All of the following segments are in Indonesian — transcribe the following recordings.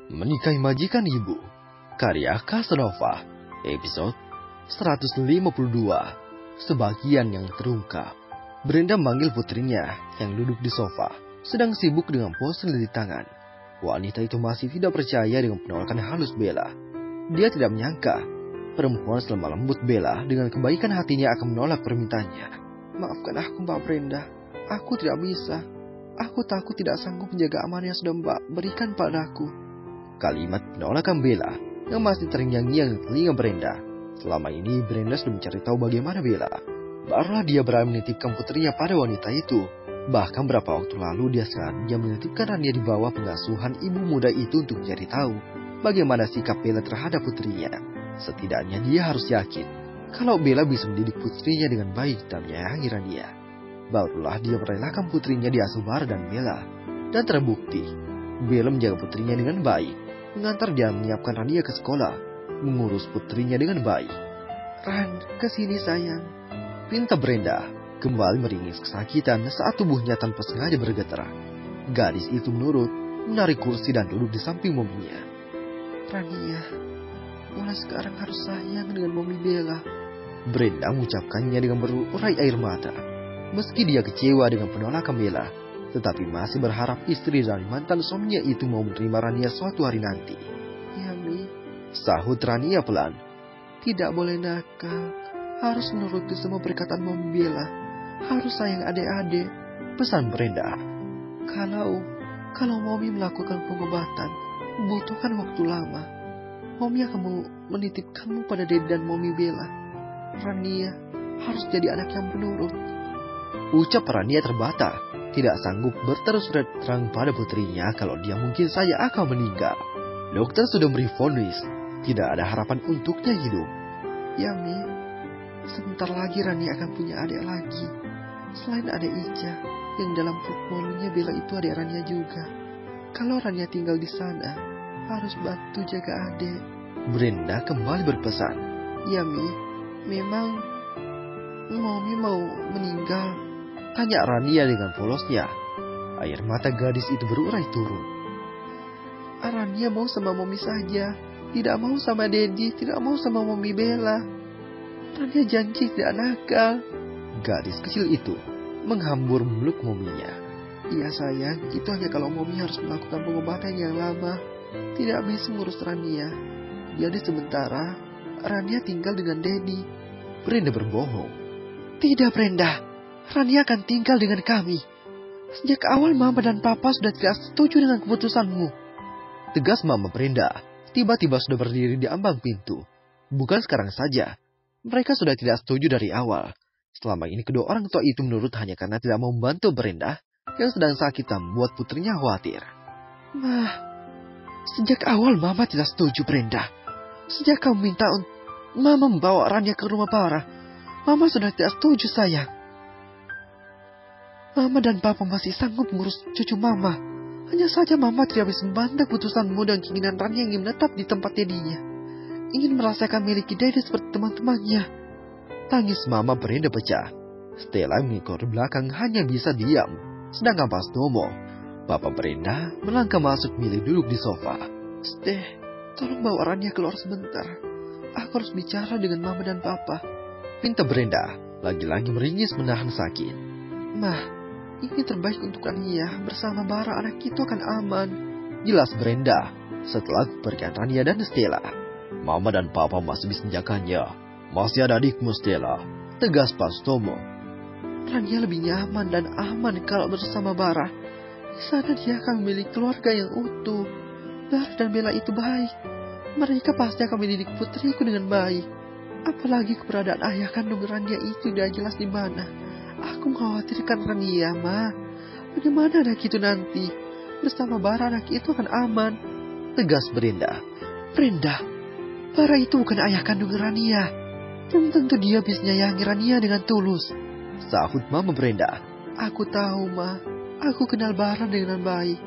Menikahi Majikan Ibu, karya Casanova, episode 152, sebagian yang terungkap. Brenda memanggil putrinya yang duduk di sofa, sedang sibuk dengan ponsel di tangan. Wanita itu masih tidak percaya dengan penolakan halus Bella. Dia tidak menyangka perempuan selemah lembut Bella dengan kebaikan hatinya akan menolak permintaannya. Maafkan aku, Mbak Brenda. Aku tidak bisa. Aku takut tidak sanggup menjaga amanah yang sudah Mbak berikan padaku. Kalimat penolakan Bella yang masih terngiang-ngiang di telinga Brenda. Selama ini Brenda sudah mencari tahu bagaimana Bella. Barulah dia berani menitipkan putrinya pada wanita itu. Bahkan beberapa waktu lalu dia sengaja menitipkan Rania di bawah pengasuhan ibu muda itu untuk mencari tahu bagaimana sikap Bella terhadap putrinya. Setidaknya dia harus yakin kalau Bella bisa mendidik putrinya dengan baik dan menyayangi Rania. Barulah dia merelakan putrinya diasuh Bara dan Bella. Dan terbukti Bella menjaga putrinya dengan baik, mengantar dan menyiapkan Rania ke sekolah, mengurus putrinya dengan baik. Ran, kesini sayang, pinta Brenda, kembali meringis kesakitan saat tubuhnya tanpa sengaja bergetar. Gadis itu menurut, menarik kursi dan duduk di samping mominya. Rania, mulai sekarang harus sayang dengan momi Bella. Brenda mengucapkannya dengan berurai air mata. Meski dia kecewa dengan penolakan Bella, tetapi masih berharap istri dari mantan suaminya itu mau menerima Rania suatu hari nanti. Ya, Mi, sahut Rania pelan. Tidak boleh nakal, harus menuruti semua perkataan Mami Bella. Harus sayang adik-adik, pesan Brenda. Kalau Mami melakukan pengobatan, membutuhkan waktu lama. Mami akan menitipkanmu pada Dede dan Mami Bella. Rania harus jadi anak yang penurut. Ucap Rania terbata. Tidak sanggup berterus terang pada putrinya kalau dia mungkin saja akan meninggal. Dokter sudah beri vonis, tidak ada harapan untuknya hidup. Ya, Mi, sebentar lagi Rani akan punya adik lagi. Selain adik Ica, yang dalam perut malunya Bella itu adik Rania juga. Kalau Rania tinggal di sana, harus bantu jaga adik. Brenda kembali berpesan. Ya, Mi, memang Mami mau meninggal? Tanya Rania dengan polosnya. Air mata gadis itu berurai turun. Rania mau sama Mami saja. Tidak mau sama Dedi. Tidak mau sama Mami Bella. Rania janji tidak nakal. Gadis kecil itu menghambur meluk mominya. Iya sayang, itu hanya kalau Mami harus melakukan pengobatan yang lama. Tidak bisa ngurus Rania. Jadi sementara Rania tinggal dengan Dedi. Brenda berbohong. Tidak, Brenda. Rania akan tinggal dengan kami. Sejak awal Mama dan Papa sudah tidak setuju dengan keputusanmu. Tegas Mama Brenda. Tiba-tiba sudah berdiri di ambang pintu. Bukan sekarang saja. Mereka sudah tidak setuju dari awal. Selama ini kedua orang tua itu menurut hanya karena tidak mau membantu Brenda yang sedang sakit dan membuat putrinya khawatir. Mah, sejak awal Mama tidak setuju, Brenda. Sejak kamu minta Mama membawa Rania ke rumah Bara, Mama sudah tidak setuju, sayang. Mama dan Papa masih sanggup mengurus cucu Mama. Hanya saja Mama tidak bisa membantah keputusanmu dan keinginan Rania yang ingin menetap di tempat dedinya. Ingin merasakan miliki Dede seperti teman-temannya. Tangis Mama Brenda pecah. Stella mengikut belakang hanya bisa diam. Sedangkan pas Tomo, Papa Brenda melangkah masuk milih duduk di sofa. Steh, tolong bawa Rania keluar sebentar. Aku harus bicara dengan Mama dan Papa. Pinta Brenda lagi-lagi meringis menahan sakit. Mah, ini terbaik untuk Rania. Bersama Bara anak itu akan aman. Jelas Brenda setelah kepergian Rania dan Stella. Mama dan Papa masih bisa menjaganya. Masih ada adikmu Stella, tegas Pastomo. Rania lebih nyaman dan aman kalau bersama Bara. Di sana dia akan memiliki keluarga yang utuh. Bara dan Bella itu baik. Mereka pasti akan mendidik putriku dengan baik. Apalagi keberadaan ayah kandung Rania itu tidak jelas di mana. Aku mengkhawatirkan Rania, Ma. Bagaimana anak itu nanti? Bersama Bara anak itu akan aman. Tegas Brenda. Brenda, Bara itu bukan ayah kandung Rania. Belum tentu dia bisa menyayangi Rania dengan tulus. Sahut Mama Brenda. Aku tahu, Ma. Aku kenal Bara dengan baik.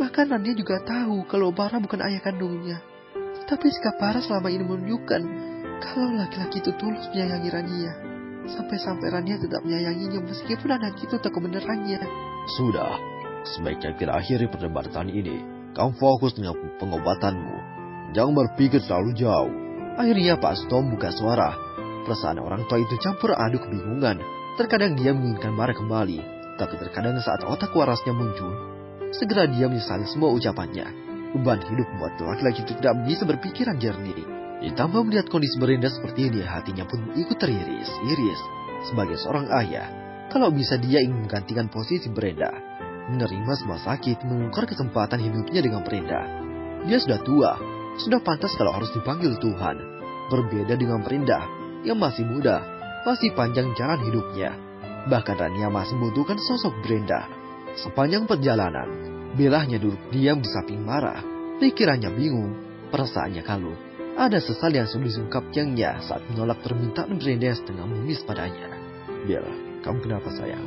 Bahkan Rania juga tahu kalau Bara bukan ayah kandungnya. Tapi sikap Bara selama ini menunjukkan kalau laki-laki itu tulus menyayangi Rania. Sampai-sampai Rania tetap menyayanginya meskipun anak itu tak kebenarannya. Sudah, sebaiknya kita akhiri perdebatan ini. Kamu fokus dengan pengobatanmu. Jangan berpikir terlalu jauh. Akhirnya Pak Suto buka suara. Perasaan orang tua itu campur aduk kebingungan. Terkadang dia menginginkan Bara kembali, tapi terkadang saat otak warasnya muncul, segera dia menyesali semua ucapannya. Beban hidup membuat laki-laki itu tidak bisa berpikiran jernih. Ditambah melihat kondisi Brenda seperti ini, hatinya pun ikut teriris-iris. Sebagai seorang ayah, kalau bisa dia ingin menggantikan posisi Brenda, menerima semua sakit, menukar kesempatan hidupnya dengan Brenda. Dia sudah tua, sudah pantas kalau harus dipanggil Tuhan. Berbeda dengan Brenda yang masih muda, masih panjang jalan hidupnya. Bahkan Rania masih membutuhkan sosok Brenda. Sepanjang perjalanan, Bella hanya duduk diam di samping Mara. Pikirannya bingung, perasaannya kalut. Ada sesal yang sulit diungkapkannya saat menolak permintaan Brenda yang setengah mengemis padanya. Bella, kamu kenapa sayang?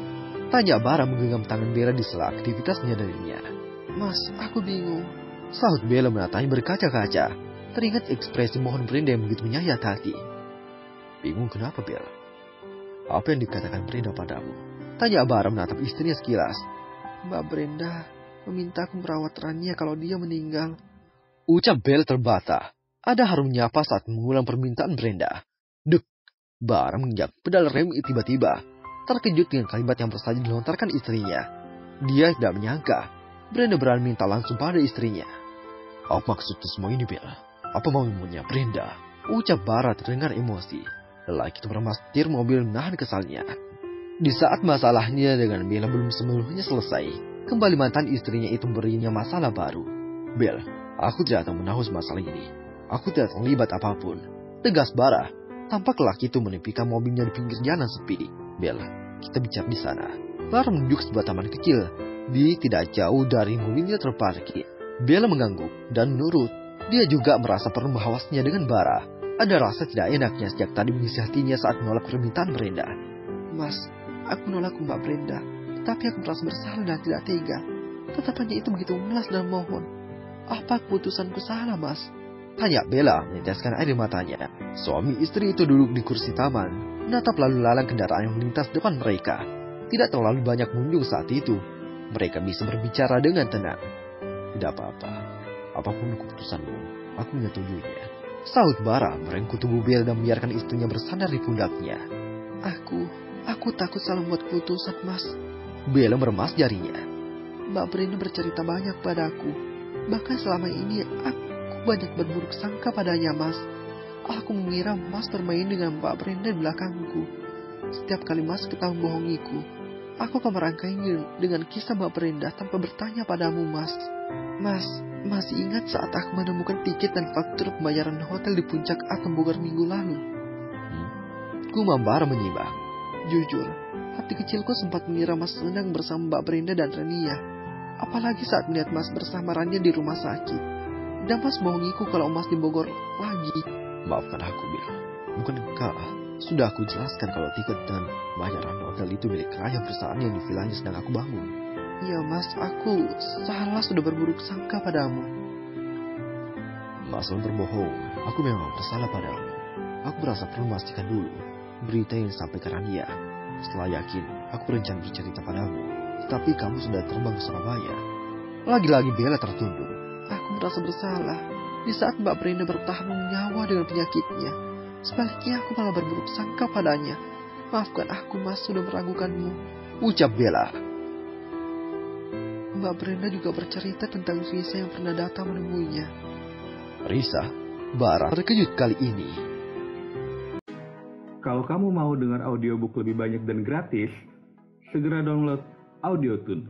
Tanya Bara menggenggam tangan Bella di sela aktivitasnya darinya. Mas, aku bingung. Sahut Bella menatanya berkaca-kaca. Teringat ekspresi mohon Brenda yang begitu menyayat hati. Bingung kenapa, Bella? Apa yang dikatakan Brenda padamu? Tanya Bara menatap istrinya sekilas. Mbak Brenda meminta aku merawat Rania kalau dia meninggal. Ucap Bella terbata. Ada harumnya apa saat mengulang permintaan Brenda. Dek, Bara menginjak pedal rem tiba-tiba. Terkejut dengan kalimat yang baru saja dilontarkan istrinya. Dia tidak menyangka Brenda berani minta langsung pada istrinya. Apa maksud semua ini, Bella? Apa maunya Brenda? Ucap Bara terdengar emosi. Lelaki itu bermastir mobil menahan kesalnya. Di saat masalahnya dengan Bella belum sepenuhnya selesai, kembali mantan istrinya itu memberinya masalah baru. Bella, aku tidak akan menahus masalah ini. Aku tidak terlibat apapun. Tegas Bara. Tampak lelaki itu menepikan mobilnya di pinggir jalan sepi. Bella, kita bicara di sana. Bara menunjuk sebuah taman kecil. Di tidak jauh dari mobilnya terparkir. Bella mengangguk dan menurut. Dia juga merasa perlu bahwasnya dengan Bara. Ada rasa tidak enaknya sejak tadi mengisi hatinya saat menolak permintaan Brenda. Mas, aku menolak Mbak Brenda, tapi aku merasa bersalah dan tidak tega. Tatapannya itu begitu melas dan mohon. Apa keputusanku salah, Mas? Tanya Bella meneteskan air matanya. Suami istri itu duduk di kursi taman, menatap lalu lalang kendaraan yang melintas depan mereka. Tidak terlalu banyak pengunjung saat itu. Mereka bisa berbicara dengan tenang. Tidak apa-apa. Apapun keputusanmu, aku menyetujuinya. Sahut Bara merengkuh tubuh Bella dan membiarkan istrinya bersandar di pundaknya. Aku takut salah membuat keputusan, Mas. Bella meremas jarinya. Mbak Brenda bercerita banyak padaku. Bahkan selama ini aku banyak berburuk sangka padanya, Mas. Aku mengira Mas bermain dengan Mbak Brenda di belakangku. Setiap kali Mas ketahuan membohongiku, aku akan merangkainya dengan kisah Mbak Brenda tanpa bertanya padamu, Mas. Mas, masih ingat saat aku menemukan tiket dan faktur pembayaran hotel di puncak Atom Bogor minggu lalu? Gumam Bara menyimak. Jujur, hati kecilku sempat mengira Mas sedang bersama Mbak Brenda dan Rania. Apalagi saat melihat Mas bersama Rania di rumah sakit. Dan Mas bohongiku kalau Mas di Bogor lagi. Maafkan aku, Bella. Bukankah sudah aku jelaskan kalau tiket dan bayaran hotel itu milik klien perusahaan yang di vilanya sedang aku bangun? Iya, Mas, aku salah sudah berburuk sangka padamu. Mas berbohong. Aku memang bersalah padamu. Aku merasa perlu memastikan dulu berita yang disampaikan Rania. Setelah yakin, aku berencana bercerita padamu. Tetapi kamu sudah terbang ke Surabaya. Lagi-lagi Bella tertunduk. Aku merasa bersalah di saat Mbak Brenda bertahan nyawa dengan penyakitnya. Sebaliknya aku malah berburuk sangka padanya. Maafkan aku, Mas, sudah meragukanmu. Ucap Bella. Mbak Brenda juga bercerita tentang Risa yang pernah datang menemuinya. Risa? Bara terkejut kali ini. Kalau kamu mau dengar audiobook lebih banyak dan gratis, segera download Audiotune.